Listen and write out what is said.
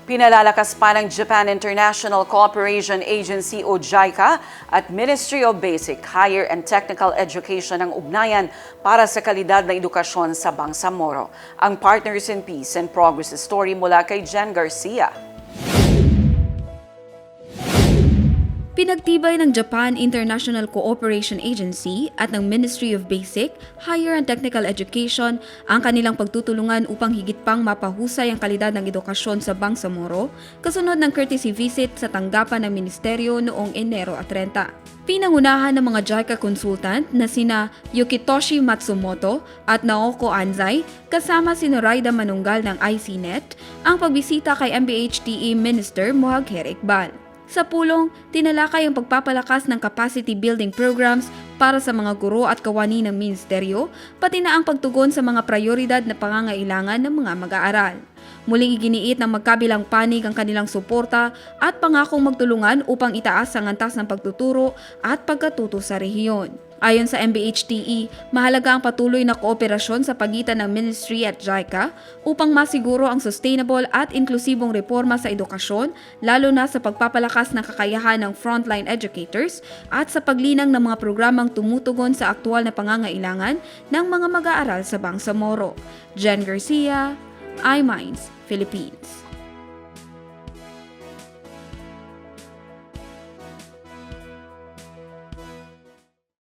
Pinalalakas pa ng Japan International Cooperation Agency o JICA at Ministry of Basic, Higher and Technical Education ang ugnayan para sa kalidad na edukasyon sa Bangsamoro. Ang Partners in Peace and Progress story mula kay Jen Garcia. Pinagtibay ng Japan International Cooperation Agency at ng Ministry of Basic, Higher and Technical Education ang kanilang pagtutulungan upang higit pang mapahusay ang kalidad ng edukasyon sa Bangsamoro kasunod ng courtesy visit sa tanggapan ng ministeryo noong Enero 30. Pinangunahan ng mga JICA consultant na sina Yukitoshi Matsumoto at Naoko Anzai kasama si Noraida Manunggal ng ICNet ang pagbisita kay MBHTE Minister Mohagher Iqbal. Sa pulong, tinalakay ang pagpapalakas ng capacity building programs para sa mga guro at kawani ng ministeryo, pati na ang pagtugon sa mga prioridad na pangangailangan ng mga mag-aaral. Muling iginiit ng magkabilang panig ang kanilang suporta at pangakong magtulungan upang itaas ang antas ng pagtuturo at pagkatuto sa rehiyon. Ayon sa MBHTE, mahalaga ang patuloy na kooperasyon sa pagitan ng Ministry at JICA upang masiguro ang sustainable at inklusibong reforma sa edukasyon, lalo na sa pagpapalakas ng kakayahan ng frontline educators at sa paglinang ng mga programang tumutugon sa aktwal na pangangailangan ng mga mag-aaral sa Bangsamoro. Jen Garcia, iMinds, Philippines.